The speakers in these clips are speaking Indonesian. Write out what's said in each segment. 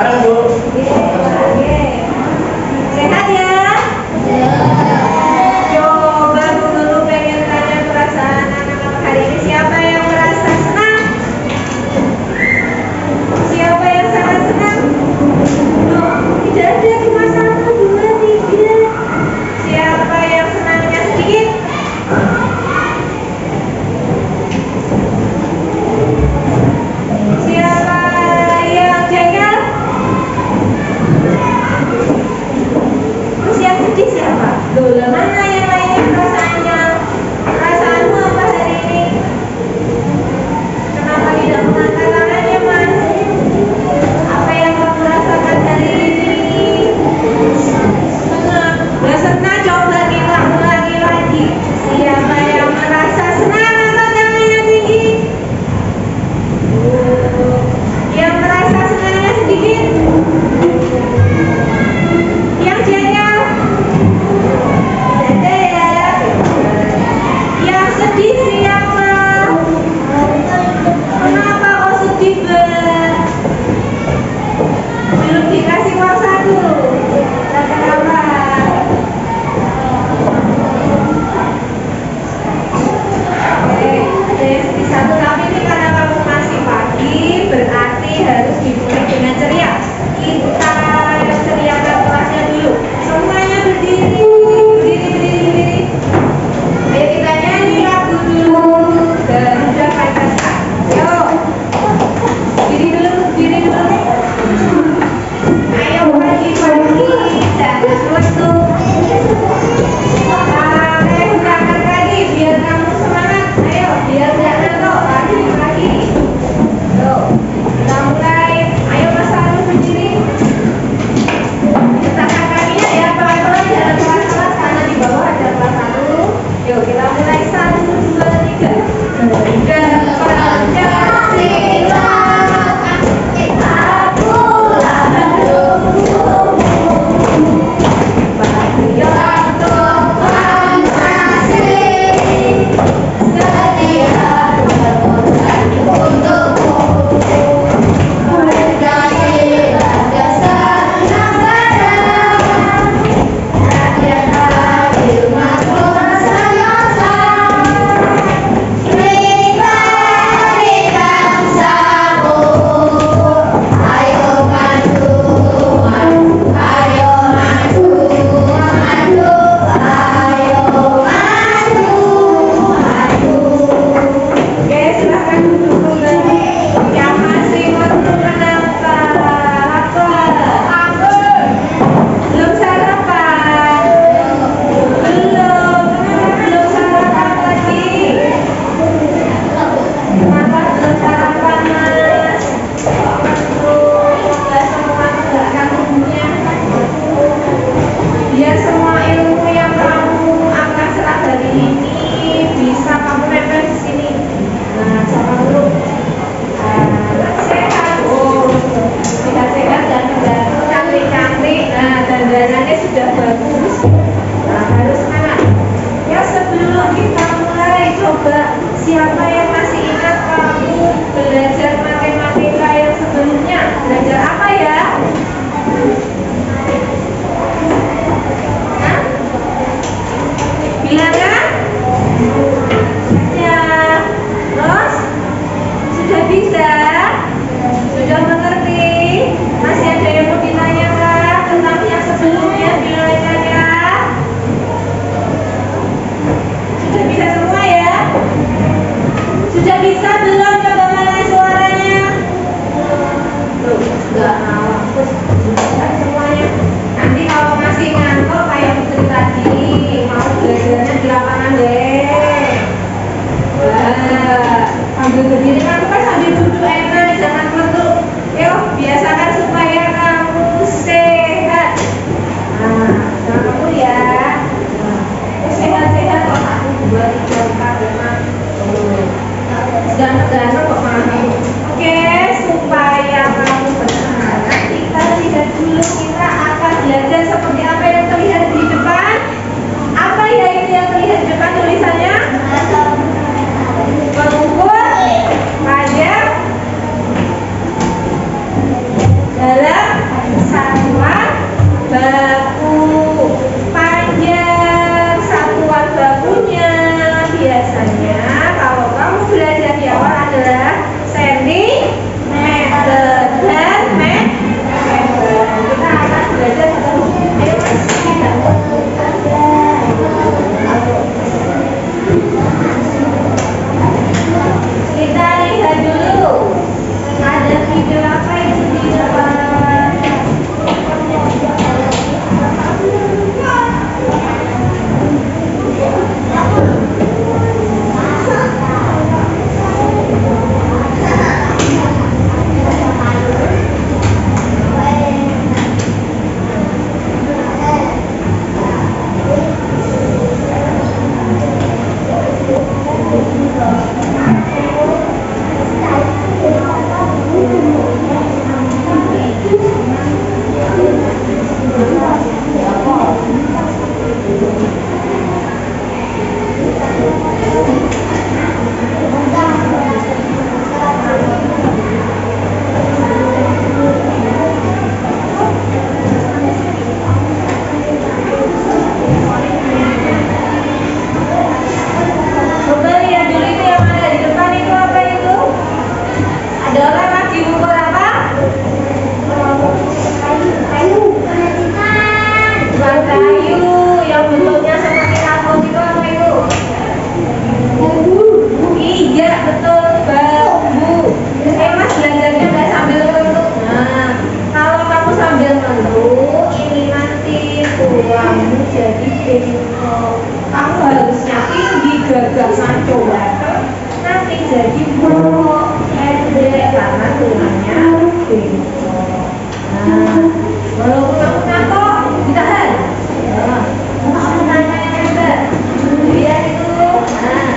bareng-bareng, Bu. Sehat ya? Coba dulu pengen tanya perasaan anak-anak hari ini. Siapa yang merasa senang? Siapa yang sangat senang? Loh, tidak ada, cuma 1, 2, 3. Siapa yang senangnya sedikit? Siapa yang jengkel? Terus yang sedih siapa? Loh, mana yang lainnya perasaannya? Perasaanmu apa hari ini? Kenapa tidak mengangkat tangannya, Mas? Apa yang kamu rasakan hari ini? Senang. Nggak senang, coba ulangi lagi. Siapa yang merasa senang, angkat tangannya tinggi. Yang merasa senangnya sedikit? Yang jengkel? Ada ya? Yang sedih siapa? Kenapa kok sedih, Mbak? Belum dikasih uang 1. Kenapa? Oke, ada yang sedih 1, tapi ini karena kamu masih pagi, berarti harus dimulai dengan ceria. Kita ceriakan kelasnya dulu. Semuanya berdiri. Ayo kita nyanyi lagu dulu. Garuda Pancasila. Yo, diri dulu. Ayo pagi-pagi, jangan lesu. Ayo berangkat lagi biar kamu semangat. Ayo, biar gak ngantuk pagi-pagi. Yo, kita mulai. Ayo Mas Arul berdiri. Letakkan kakinya ya pelan-pelan, jangan kelas-kelas karena di bawah ada kelas 1. Yuk kita mulai 1, 2, 3. Garuda Pancasila, aku patriot Pancasila, setia berkorban untukmu. Pancasila dasar negara, rakyat adil makmur sentosa. Mari bangsaku, ayo maju, ayo maju, Oke, silahkan duduk kembali. Yang masih waktu mendapat lapar, belum sarapan, belum sarapan lagi. Kenapa belum sarapan, Mas? Nggak semua tegakkan tubuhnya. Biar semua ilmu yang kamu akan serap hari ini bisa kamu nempel di sini. Nah, sama dulu. Sehat, sehat dan cantik-cantik. Nah, dandanannya sudah bagus. Nah, harus semangat. Ya, sebelum kita mulai, coba siapa yang masih ingat kamu belajar matematika yang sebelumnya? Belajar apa ya? Hah? Bilangan? Ya. Terus? Sudah bisa? Sudah mengerti? Masih ada yang mau ditanyakan tentang yang sebelumnya bilangannya? Sudah bisa semua ya? Sudah bisa belum? Coba mana suaranya? Tuh, enggak mau. Terus sudah semuanya. Nanti kalau masih ngantuk kayak putri tadi, mau belajarnya di lapangan deh. Sambil berdiri kamu kan sambil duduk enak, jangan meletup. Yuk, biasakan supaya kamu sehat. Nah, jangan kamu ya. Sehat-sehat kok 1, 2, 3, 4, 5. Jangan kok malah. Oke, supaya kamu bersemangat, kita tidak usah coba nanti jadi pro pendek karena tulangnya bengkok. Nah, walaupun kamu ngantuk ditahan. Kamu nanya yang hebat, lihat itu. Nah,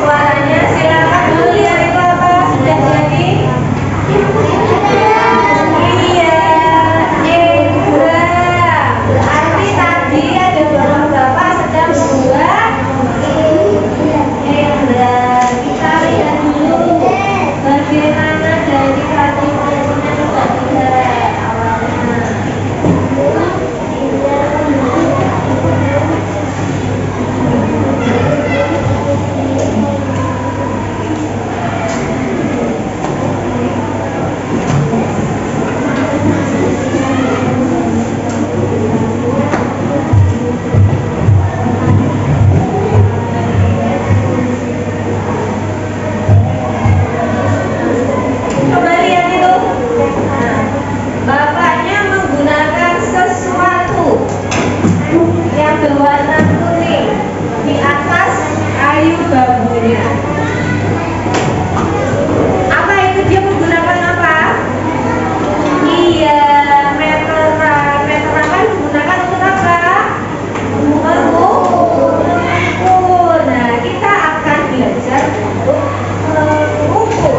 suaranya silakan dulu, lihat itu apa sudah jadi. Iya, Indra. Berarti tadi ada bapak-bapak sedang membuat Indra. Kita lihat dulu bagaimana dari kandungannya coba lihat awalnya. Coba lihat itu. Nah, bapaknya menggunakan sesuatu yang berwarna kuning di atas kayu bambunya. Apa itu, dia menggunakan apa? Iya, meteran. Meteran kan digunakan untuk apa? Mengukur. Nah, kita akan belajar untuk mengukur.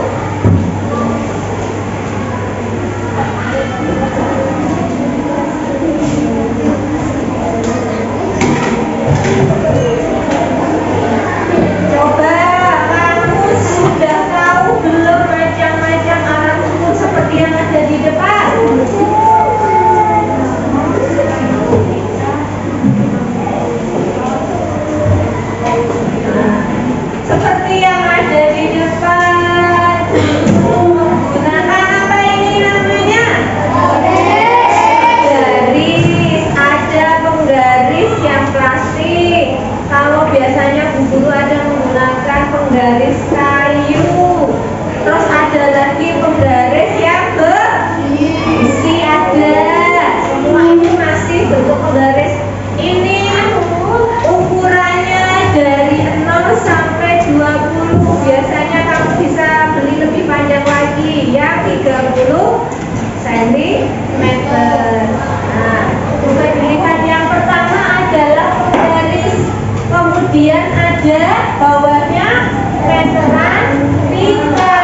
Coba kamu sudah tahu belum macam-macam alat ukur seperti yang ada di depan? Seperti yang ada di depan. Menggunakan apa ini namanya? Penggaris. Ada penggaris yang plastik. Kalau biasanya Bu Guru ada menggunakan penggaris kayu. Terus ada lagi penggaris yang besi ada. Semua ini masih bentuk penggaris. Ini ukurannya dari 0 sampai 20. Biasanya kamu bisa beli lebih panjang lagi, yang 30 cm. Nah, coba dilihat yang pertama adalah penggaris. Kemudian ada bawahnya meteran pita.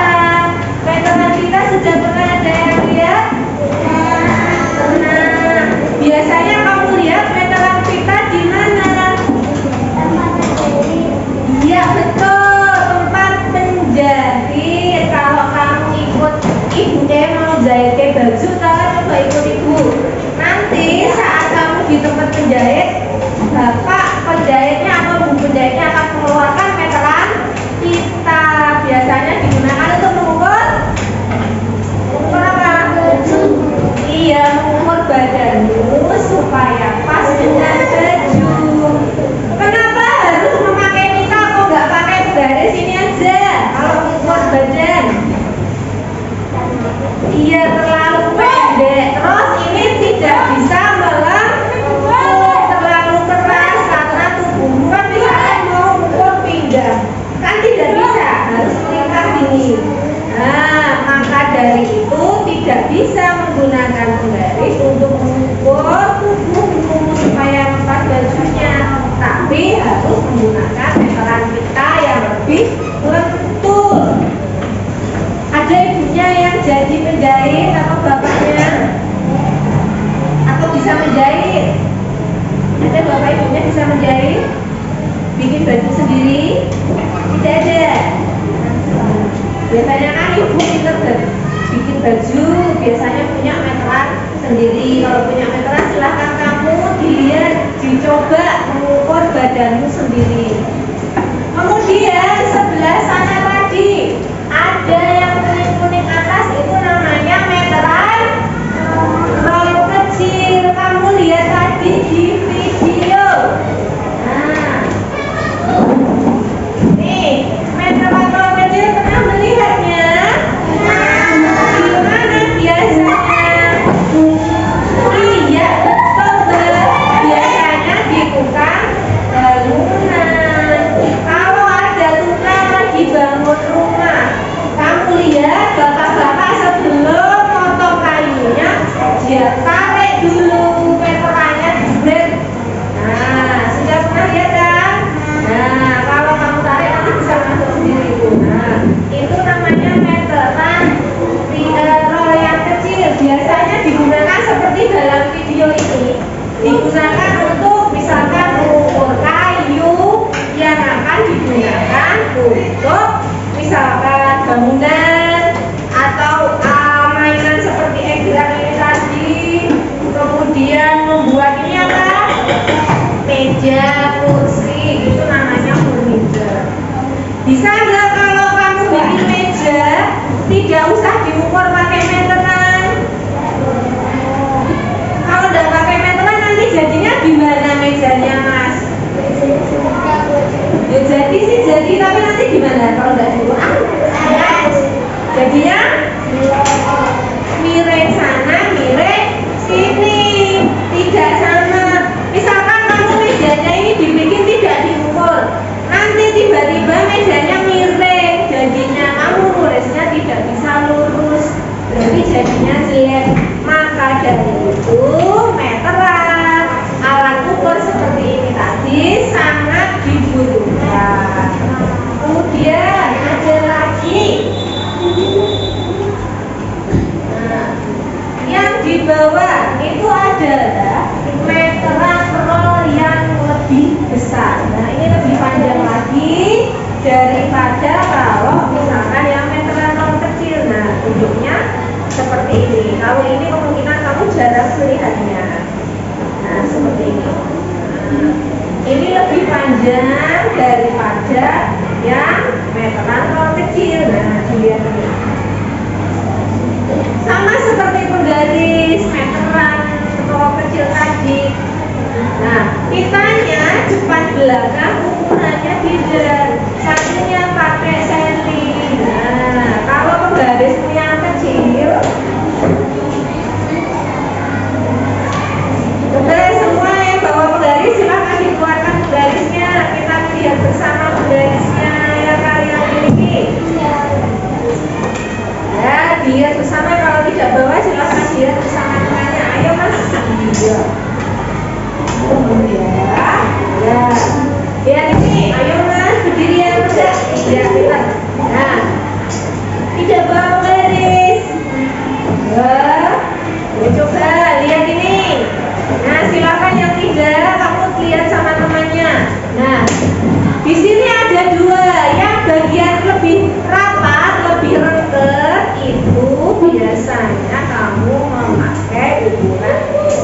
Meteran pita sudah pernah ada yang lihat? Nah, biasanya kamu lihat meteran pita di mana? Iya betul, tempat penjahit. Kalau kamu ikut ibu mau jahit baju, coba ikut ibu. Nanti saat kamu di tempat penjahit, bapak penjahitnya atau bu penjahitnya akan mengeluarkan meteran pita. Biasanya digunakan untuk mengukur apa? Iya, mengukur badanmu supaya pas dengan baju. Kenapa harus memakai pita? Kok nggak pakai garis ini aja kalau mengukur badan? Iya, terlalu pendek. Terus ini tidak bisa melengkung, terlalu keras karena tubuhmu kan misalnya mau mengukur pinggang, kan tidak bisa, harus tingkat ini. Nah, maka dari itu tidak bisa menggunakan penggaris untuk mengukur tubuhmu supaya pas bajunya, tapi harus menggunakan meteran pita yang lebih lentur. Ada ibunya yang jadi penjahit atau bapaknya? Atau bisa menjahit? Ada bapak ibunya bisa menjahit? Bikin baju sendiri? Tidak ada. Biasanya kan ibu pinter bikin baju, biasanya punya meteran sendiri. Kalau punya meteran silahkan kamu dilihat, dicoba mengukur badanmu sendiri. Kemudian sebelah sana tadi ada yang kuning-kuning atas, itu namanya meteran roll kecil. Kamu lihat tadi di video. Nah, meja, kursi, itu namanya furniture. Bisa nggak kalau kamu bikin meja tidak usah diukur pakai meteran? Kalau udah pakai meteran nanti jadinya gimana mejanya, Mas? Ya jadi sih jadi, tapi nanti gimana kalau udah diukur? Jadinya miring sana, miring sini, tidak sama. Misalkan kamu mejanya ini dibikin tidak diukur, nanti tiba-tiba mejanya miring, jadinya kamu nulisnya tidak bisa lurus, berarti jadinya jelek. Maka dari itu meteran, alat ukur seperti ini tadi sangat dibutuhkan. Kemudian ada lagi, nah, yang di bawah itu adalah meteran roll yang lebih besar. Nah, ini lebih panjang lagi daripada kalau misalkan yang meteran roll kecil. Nah, bentuknya seperti ini. Kalau ini kemungkinan kamu jarang melihatnya. Nah, seperti ini. Nah, ini lebih panjang daripada yang meteran roll kecil. Nah, dilihat ini. Sama seperti penggaris meteran roll kecil tadi. Nah, kitanya depan belakang ukurannya beda. Satunya pakai senti. Nah, kalau penggaris yang kecil, oke, semua yang bawa penggaris silahkan dikeluarkan penggarisnya. Kita lihat bersama penggarisnya yang kalian miliki. Ya, dilihat bersama. Kalau tidak bawa silahkan dilihat bersama temannya. Ayo Mas. Iya. Ya. Ya ini, ayo Mas, berdiri yang muda. Ya, lihat. Nah, tidak bawa penggaris. Wah, ya coba lihat ini. Nah, silakan yang tidak, kamu lihat sama temannya. Nah, di sini ada dua. Yang bagian lebih rapat, lebih rengket itu biasanya kamu memakai ukuran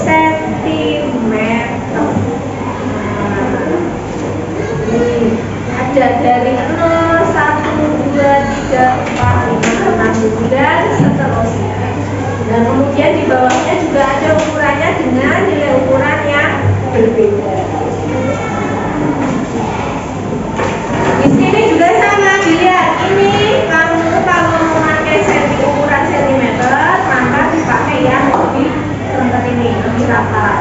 sentimeter. Nah, ada dari 0, 1, 2, 3, 4, 5, 6, dan seterusnya. Dan kemudian di bawahnya juga ada ukurannya dengan nilai ukuran yang berbeda. Di sini juga sama, dilihat ini kamu kalau memakai ukuran sentimeter maka dipakai yang lebih rengket ini, lebih rapat.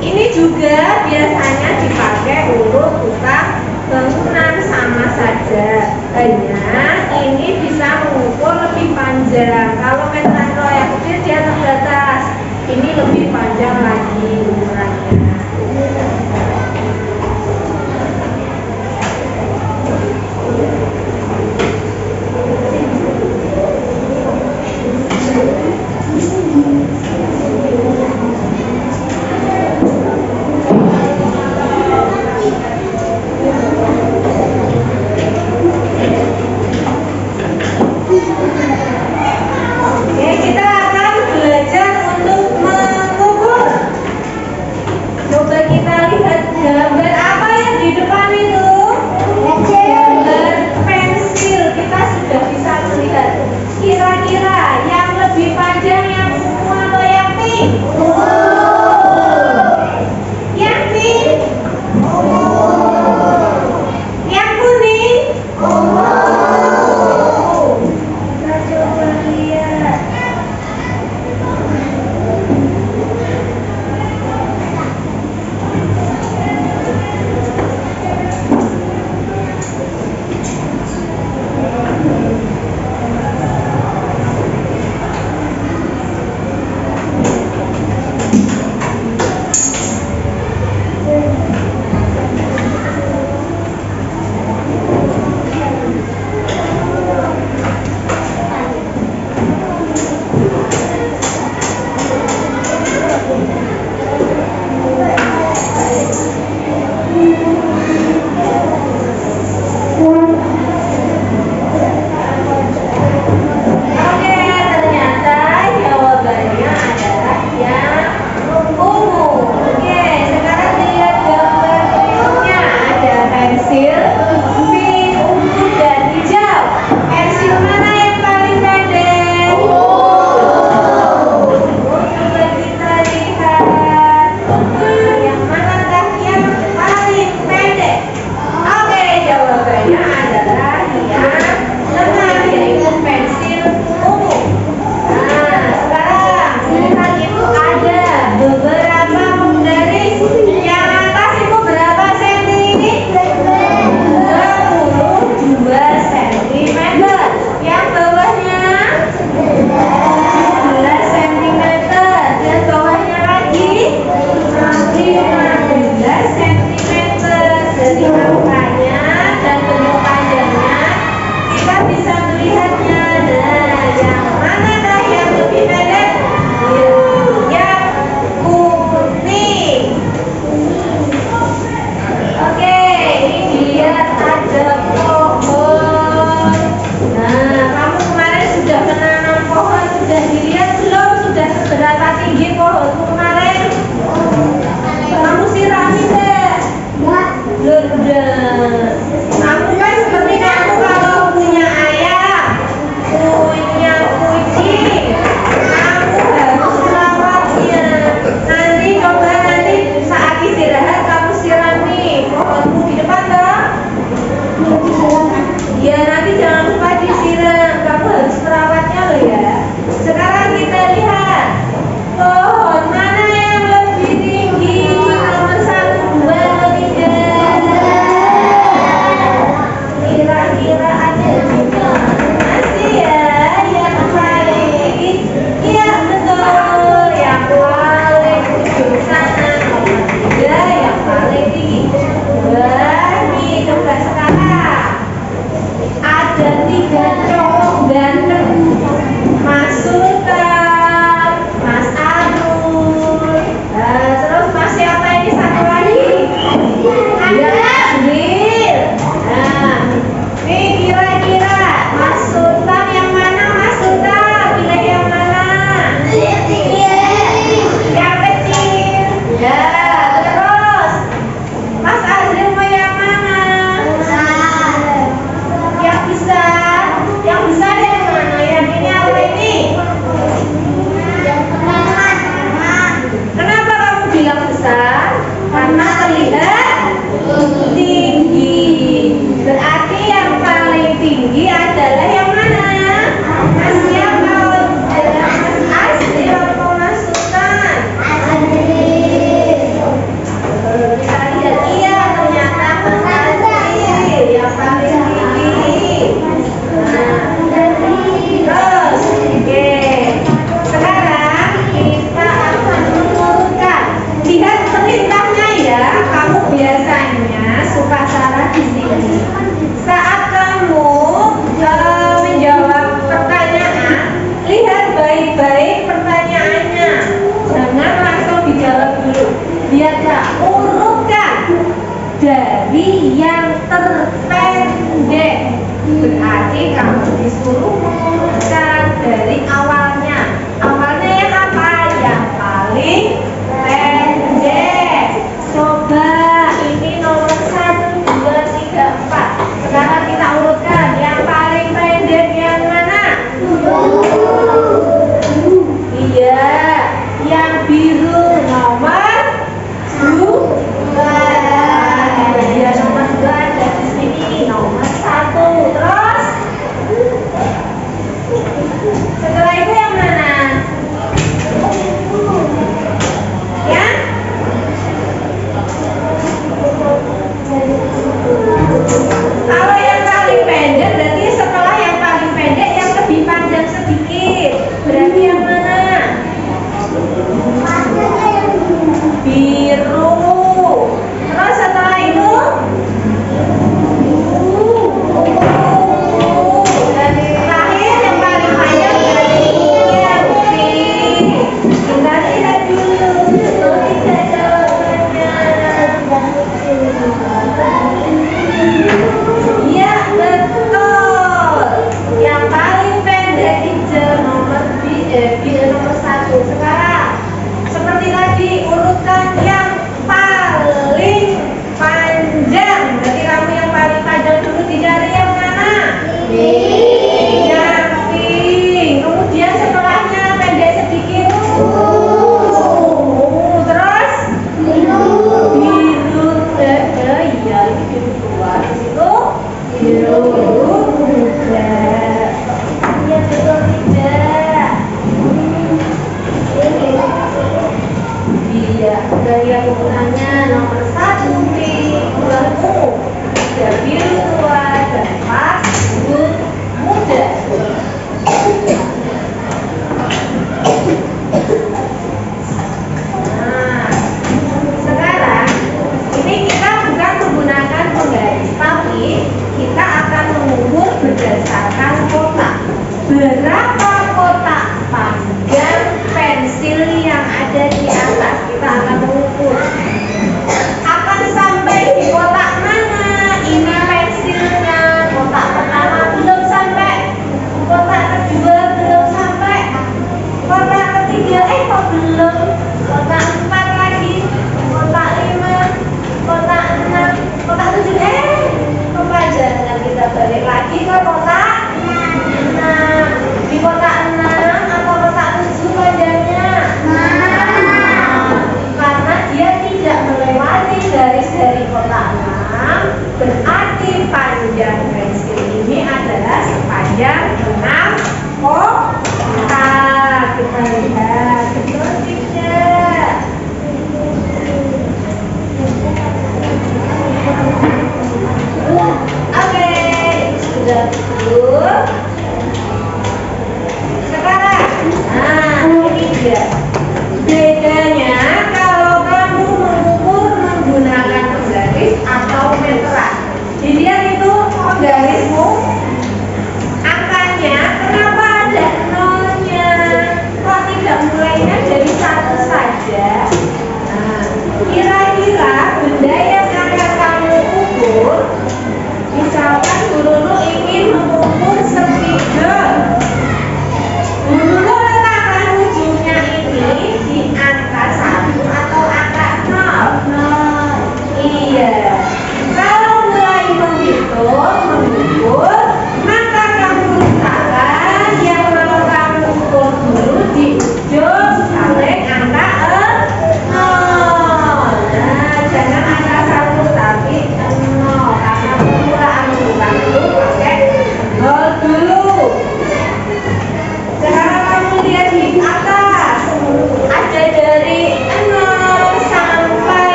Ini juga biasanya dipakai untuk tukang bangunan, sama saja. Hanya ini bisa mengukur lebih panjang. Kalau meteran roll yang kecil dia terbatas. Ini lebih panjang lagi ukurannya. dilihat belum sudah seberapa tinggi pohonmu kemarin? Kamu sirami deh. Udah. Kamu kan seperti kamu kalau punya ayam, punya kucing, kamu harus merawatnya. Nanti coba nanti saat istirahat kamu sirami pohonmu di depan toh. Ya nanti jangan lupa disiram. Kamu harus merawatnya loh ya. Sekarang kita lihat pohon mana yang lebih tinggi, nomor 1, 2, 3. Kira-kira ada juga masih ya yang paling, iya betul, yang paling ujung sana nomor 3 yang paling tinggi. Wah, nih coba sekarang ada 3 cowok ganteng, Mas Sultan, Mas Arul, terus Mas siapa ini satu lagi? Ada Adil. Nah, nih kira-kira Mas Sultan yang mana? Mas Sultan pilih yang mana? Yang kecil. Ya, terus Mas Adil mau yang mana? Yang besar. Yang besar yang mana? Yang ini atau ini? Kenapa kamu bilang besar? Karena terlihat tinggi. Berarti yang paling tinggi adalah yang mana? Mas siapa? Adalah Mas Asri atau Mas Sultan? Kita lihat, iya ternyata Mas Asri yang paling tinggi. Terus, oke. Sekarang kita akan mengurutkan. Lihat perintahnya ya. Kamu biasanya suka salah di sini. Saat kamu menjawab pertanyaan, lihat baik-baik pertanyaannya. Jangan langsung dijawab dulu. Lihatlah, urutkan dari yang terpendek. Berarti kamu disuruh mengurutkan dari awalnya. Awalnya yang apa? Yang paling pendek. Coba ini nomor 1, 2, 3, 4. Sekarang kita urutkan yang paling pendek yang mana? Iya, yang biru nomor 2. Ya nomor 2 ada di sini. Nomor 1. Terus setelah itu yang mana? Ya? Kalau yang paling pendek berarti setelah yang paling pendek yang lebih panjang sedikit. Berarti yang mana? Biru. Terus setelah itu dan terakhir yang paling panjang berarti yang putih. Kita lihat dulu tidak jawabannya. Iya betul. Yang paling pendek hijau nomor nomor 1. Sekarang seperti tadi urutkan yang paling panjang. Berarti kamu yang paling panjang dulu dicari yang mana? Yang pink. Kemudian setelahnya pendek sedikit. Terus biru. Iya ini biru tua. Di situ biru muda. Iya betul tidak? Iya, gaya penggunanya nomor 1 pink, 2 ungu, 3 biru tua, dan 4 biru muda. Nah, sekarang ini kita bukan menggunakan penggaris, tapi kita akan mengukur berdasarkan kotak. Berapa kotak panjang pensil yang ada di atas? Kita akan mengukur. Akan sampai di kotak mana? Ini pensilnya. Kotak pertama belum sampai. Kotak kedua belum sampai. belum? Kotak 4 lagi, kotak 5, kotak 6, kotak 7. Kepanjangan kita balik lagi ke kotak 6. Di kotak 6 atau kotak 7 panjangnya? Karena dia tidak melewati garis dari kotak 6, berarti panjang pensil ini adalah sepanjang 6 kotak. Kita lihat betul tipsnya.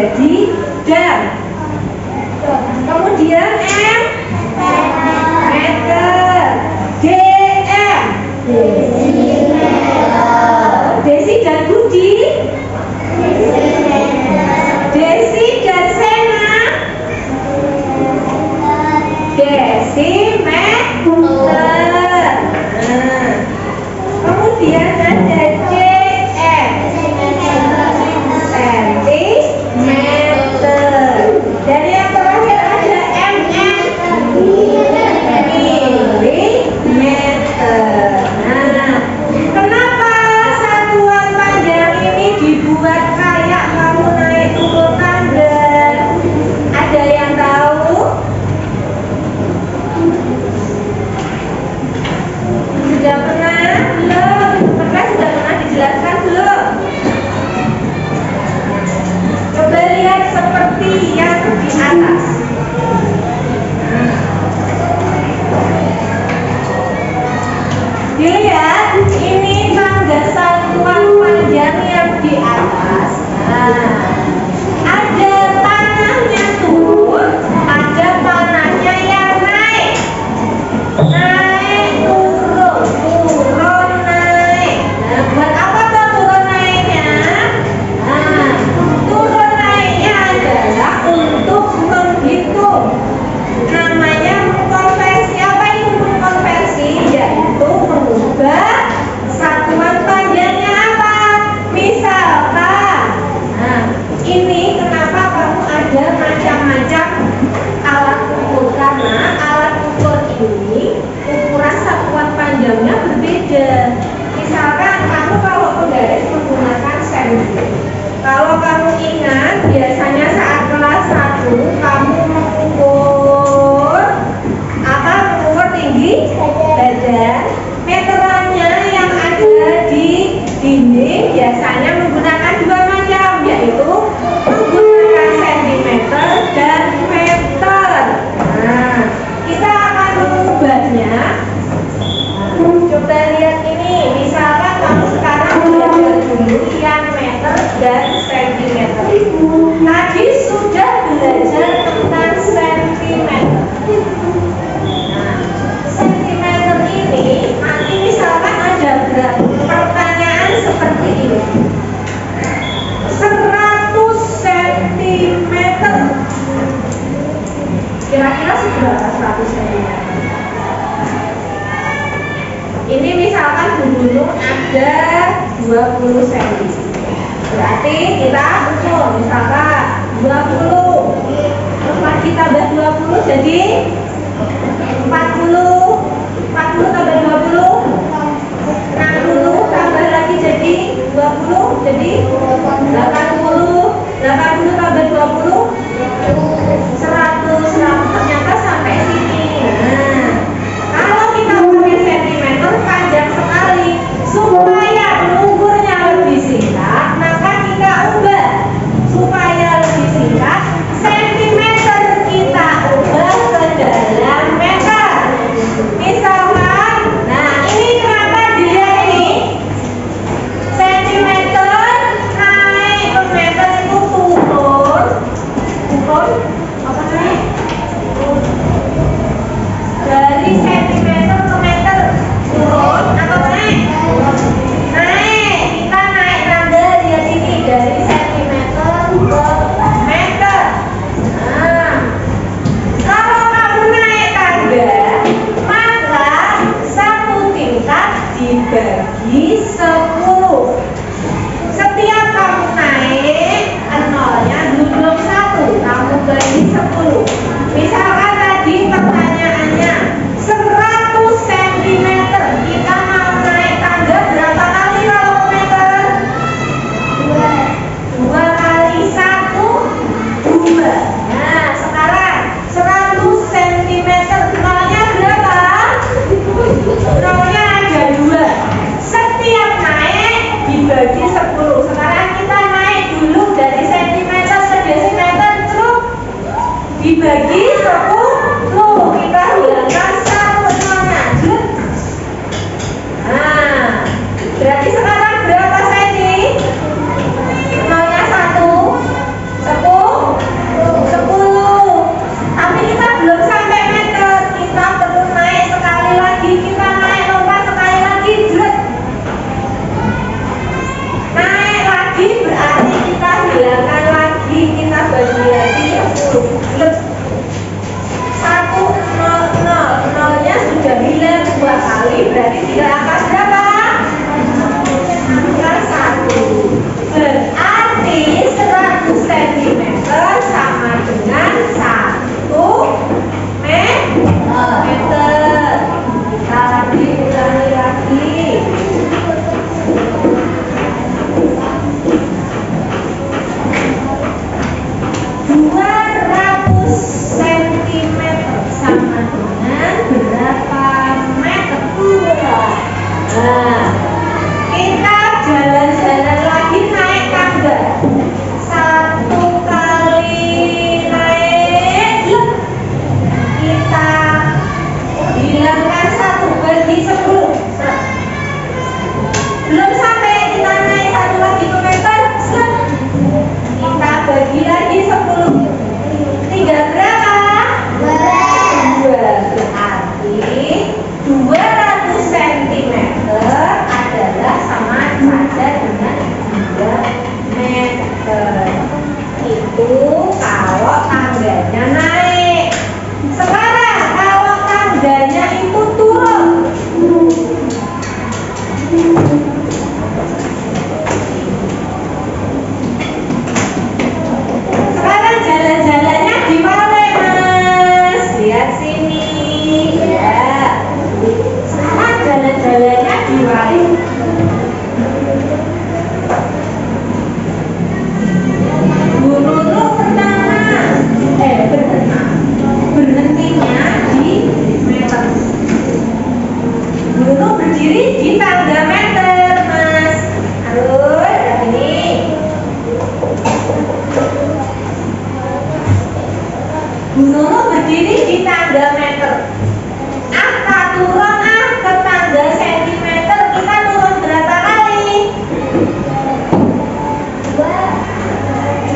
jadi dan. Kemudian M meter, DM Desi dan Budi, Desi dan Sena, desimeter. Kemudian ada CM sentimeter. Dan yang terakhir ada MM milimeter. Nah, kenapa satuan panjang ini dibuat kayak kamu naik turun tangga? Ada yang tahu? Sudah pernah? Belum? Sudah pernah dijelaskan belum? Coba lihat seperti yang di atas. Dilihat, ini tangga satuan panjang yang di atas. Nah, ada tanahnya turun, ada tanahnya yang naik. Naik, turun, turun, naik. Nah, buat apa tuh turun naiknya? Nah, turun naiknya adalah untuk menghitung. Namanya mengkonversi. Apa itu mengkonversi? Yaitu mengubah satuan panjangnya apa? Misalkan, nah, ini kenapa kamu ada macam-macam alat ukur? Karena alat ukur ini ukuran satuan panjangnya berbeda. Misalkan kamu kalau menggaris menggunakan senti. Kalau kamu ingat, biasanya saat kelas 1 kamu mengukur apa? Mengukur tinggi badan. Meterannya yang ada di dinding biasanya menggunakan dua macam, yaitu menggunakan sentimeter dan meter. Nah, kita akan mengubahnya. Coba lihat ini, misalkan kamu sekarang belajar dulu yang meter dan sentimeter. Tadi sudah belajar tentang sentimeter. Nah, sentimeter ini nanti misalkan ada pertanyaan seperti ini. 100 cm. Kira-kira seberapa 100 cm? Ini misalkan gunung ada 20 cm. Berarti kita ukur misalkan 20. Terus lagi tambah 20 jadi 40. 40 tambah 20 60, tambah lagi jadi 20 jadi 80. 80 tambah 20 100. Ternyata sampai sini. Nah, kalau kita pakai sentimeter panjang sekali, supaya mengukurnya lebih singkat, maka kita ubah supaya lebih singkat. Sentimeter kita ubah ke dalam meter. Misalkan, nah ini kenapa dia ini sentimeter naik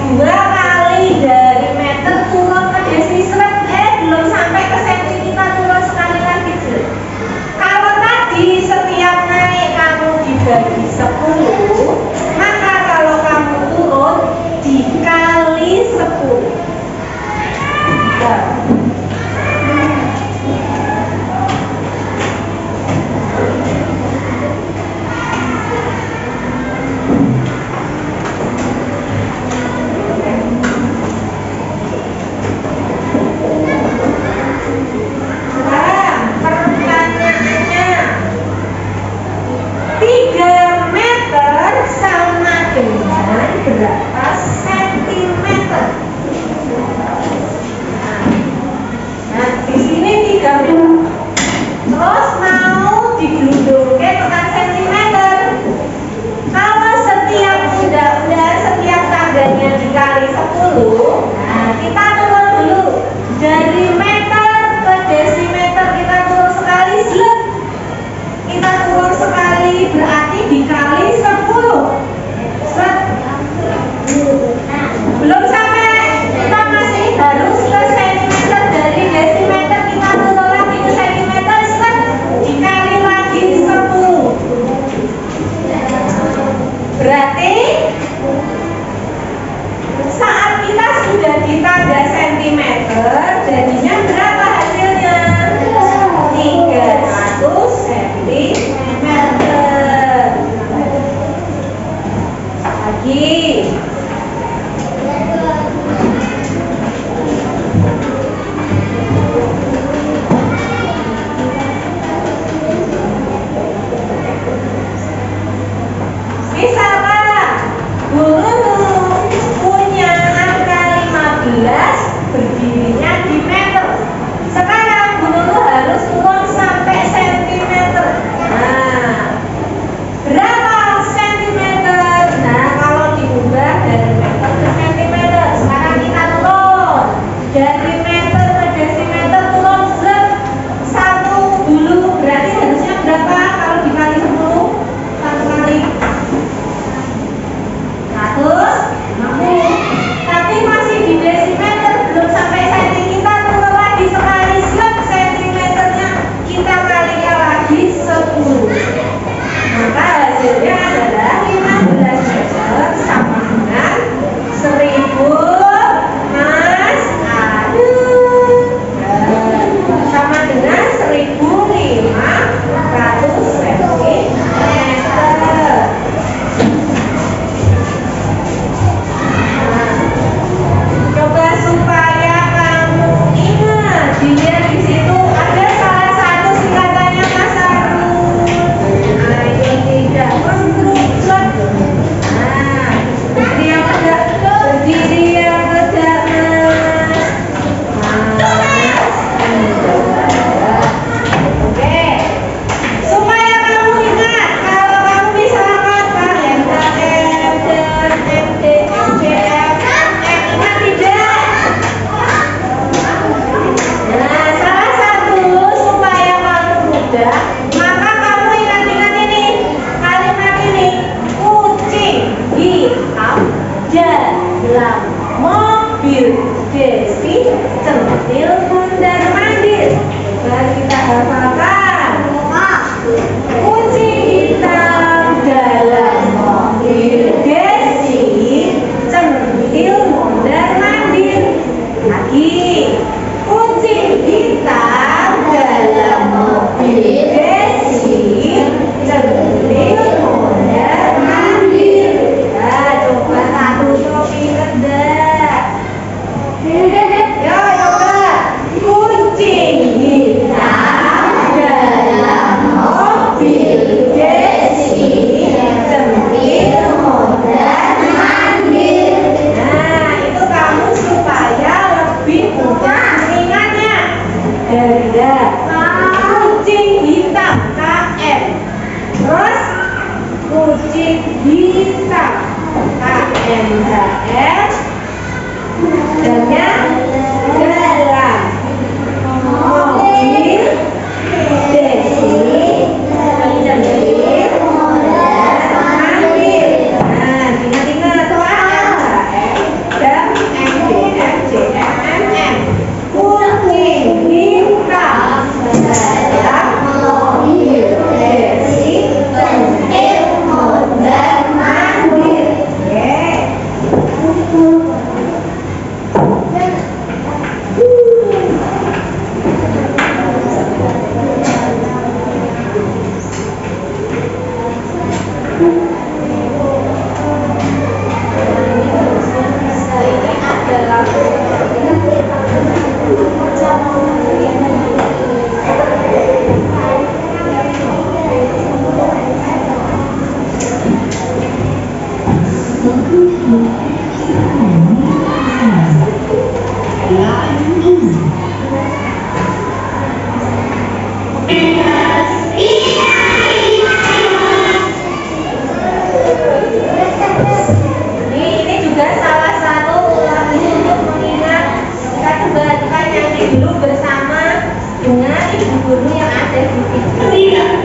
2 kali dari meter turun ke desi seret, belum sampai ke senti, kita turun sekali lagi. Kalau tadi setiap naik kamu dibagi 10, maka kalau kamu turun dikali 10. Berapa sentimeter? Nah, di sini 3 meter. Terus mau digelundungke tekan sentimeter. Kalau setiap setiap tangganya dikali 10, nah kita turun dulu dari meter ke desimeter, kita turun sekali, slep. Kita turun sekali berarti dikali 10. Slep. Belum sampai, kita masih harus ke sentimeter, dari desimeter kita turun lagi ke sentimeter, set, dikali lagi 10. Berarti saat kita sudah di tanda sentimeter, jadinya berapa hasilnya? 300 sentimeter. Lagi. Misalkan guru punya angka 15 berdirinya di meter. Sekarang guru harus turun sampai sentimeter. Nah, berapa sentimeter? Nah, kalau diubah dari meter ke sentimeter, sekarang kita turun dari meter ke desimeter, turun satu dulu. Berarti harusnya berapa kalau dikali 10? 1 kali 150. Tapi masih di desimeter, belum sampai senti, kita turun lagi sekali, slep, sentimeternya kita kalikan lagi 10. Maka hasilnya adalah 15 meter sama dengan 1000 mas, sama dengan 1500 sentimeter. Coba supaya kamu ingat, dilihat di situ ada salah satu singkatannya Mas Arun. Nah, itu tidak perlu. Nah, berdiri yang tegak, berdiri yang tegak, Mas. Oke, supaya kamu ingat, kalau kamu bisa hafalkan MKM dan MD, MGF, ingat tidak? Nah, salah satu supaya kamu mudah, maka kamu ingat-ingat ini, kalimat ini, kucing hitam dalam mobil Desi centil mondar mandir. Coba kita hafalkan. Kucing hitam dalam mobil Desi centil mondar mandir. Lagi, kucing hitam dalam mobil Desi centil mondar mandir. Nah, coba satu trofi rendah. Yo, coba. Kucing hitam dalam mobil Desi centil mondar mandir. Nah, itu kamu supaya lebih mudah mengingatnya. Ada kucing hitam KM. Terus kucing hitam KMHS. Dan dalam mobil Desi centil mondar mandir. Nah, ingat-ingat soalnya ini dulu bersama dengan ibu guru yang ada di sini.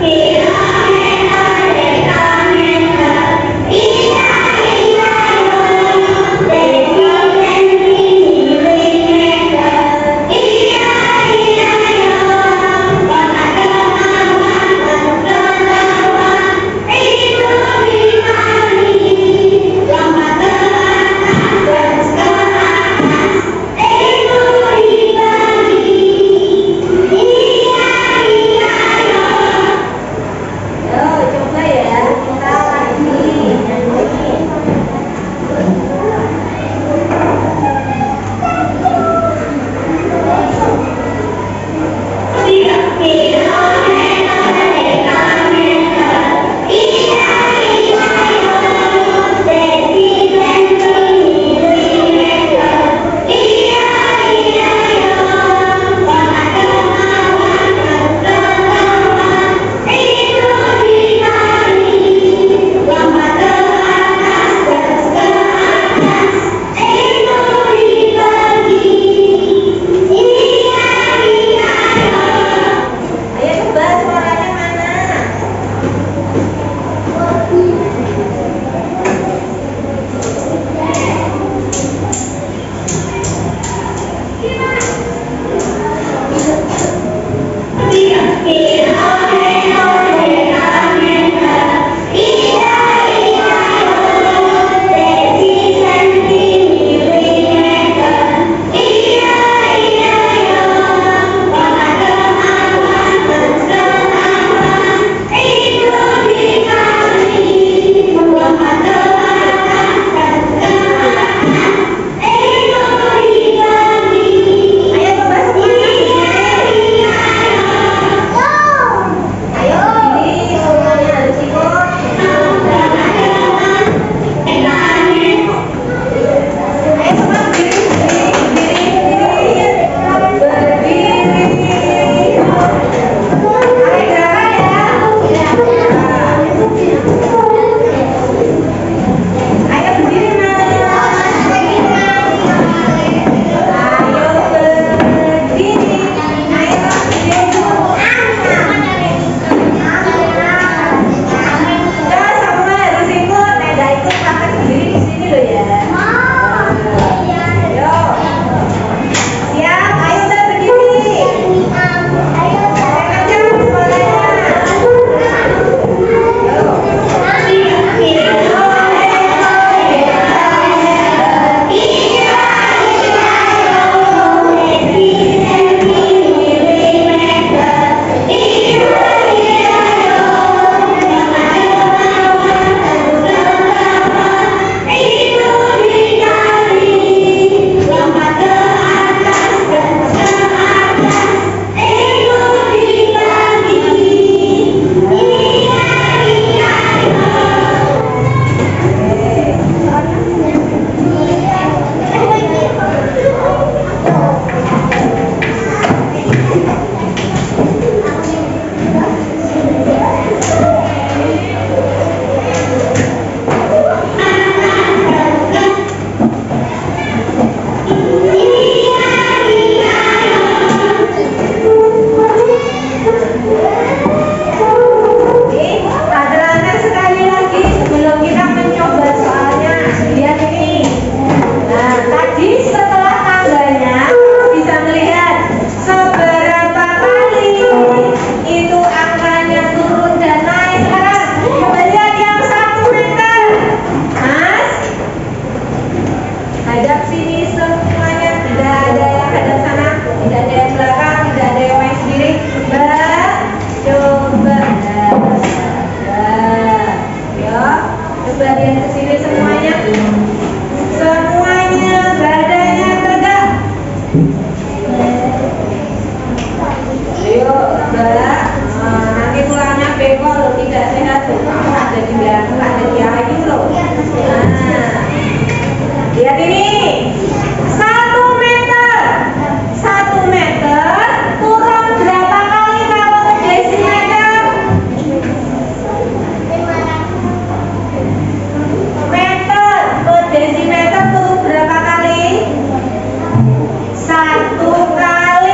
Satu kali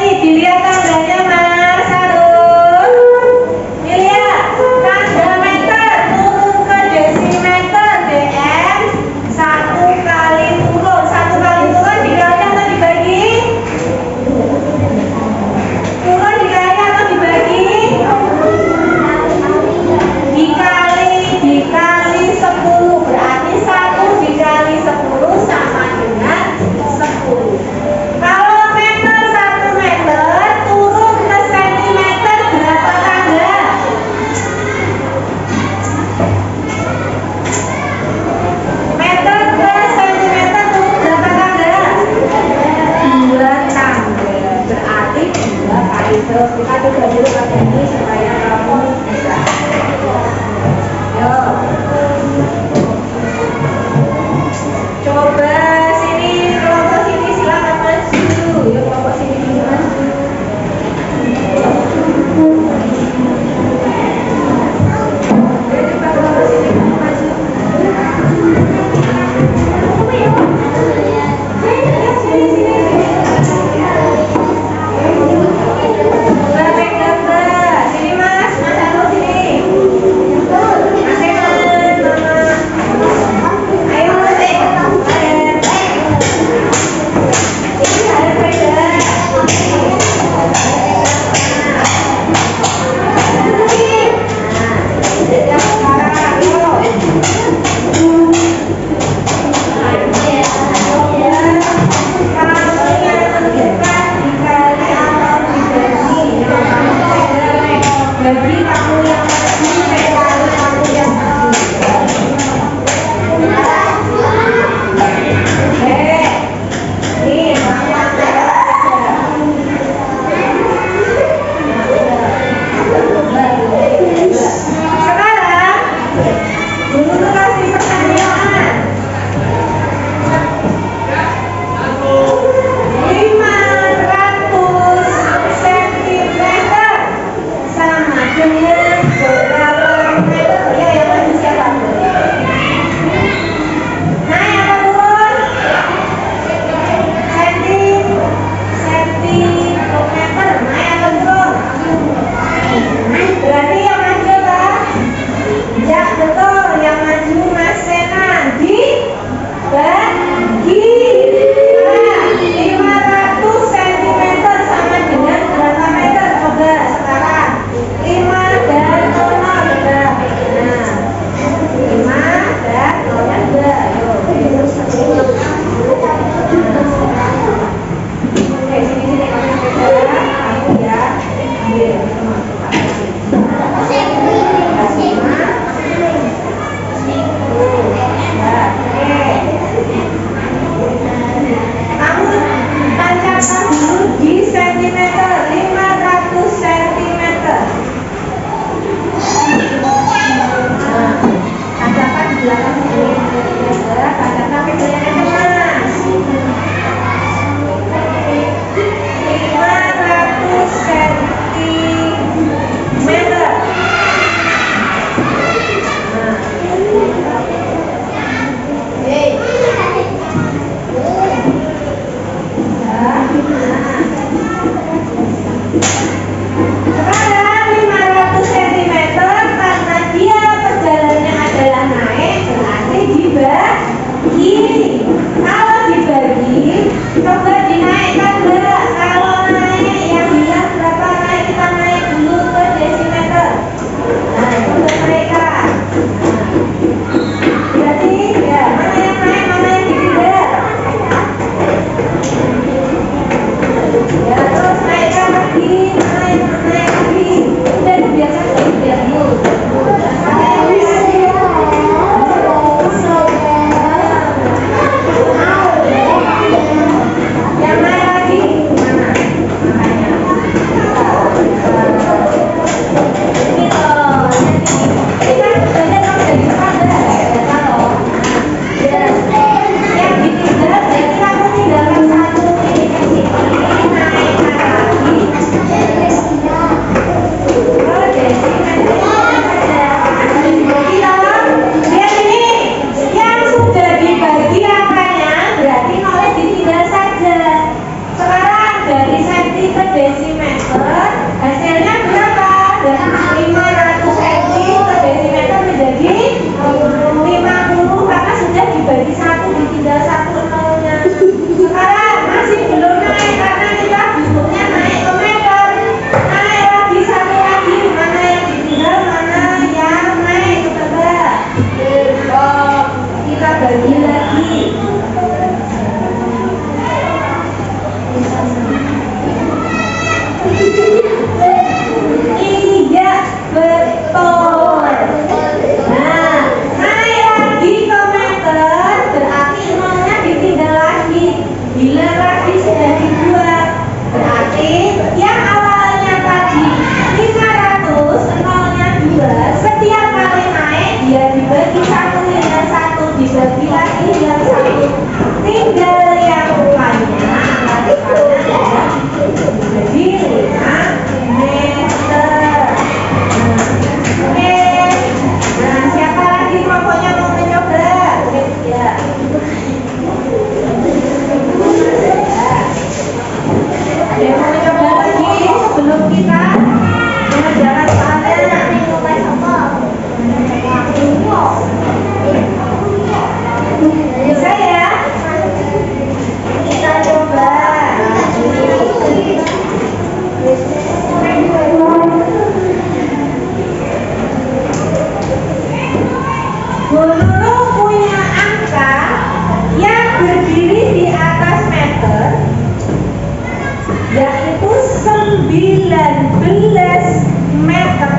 meter.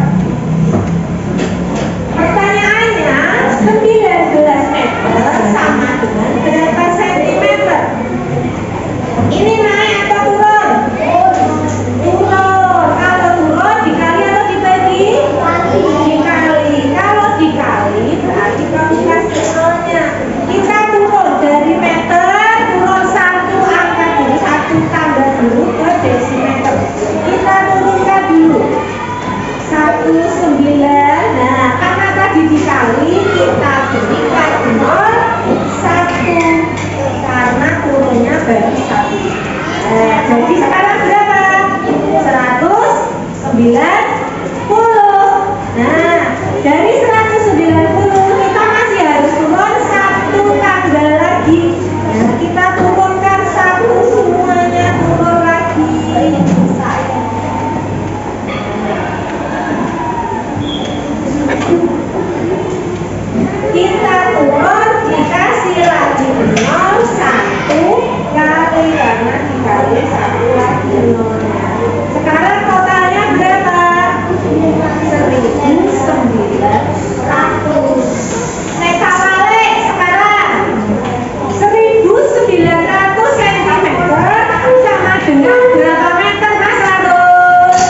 Pertanyaannya, 19 meter sama dengan berapa sentimeter? Ini naik atau turun? Turun. Kalau turun dikali atau dibagi? Dikali. Kalau dikali berarti kamu kasih nolnya. Kita turun dari meter, turun satu angka dulu, satu tambah dulu ke desimeter. Kita turunkan dulu 19. Nah, karena tadi dikali, kita berikan nol 1 karena turunnya baru 1. Jadi sekarang berapa? 190. Nah, dari 190 kita masih harus turun 1 tanggal lagi. Nah, kita turunkan 1 semuanya, turun lagi. Kita turun dikasih lagi 0 1 kali karena dikali 1 lagi nolnya. Sekarang totalnya berapa? 1900. Nesa balik sekarang 1900 cm sama dengan berapa meter Mas Larus?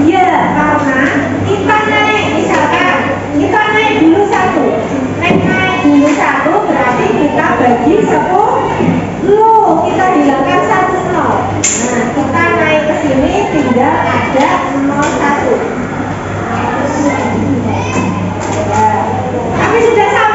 Iya, karena kita naik, misalkan kita naik dulu 1, naik dulu 1 berarti kita bagi 10, kita hilangkan 1 nol. Nah, kita naik ke sini tinggal ada 01. Ya. Tapi sudah sama.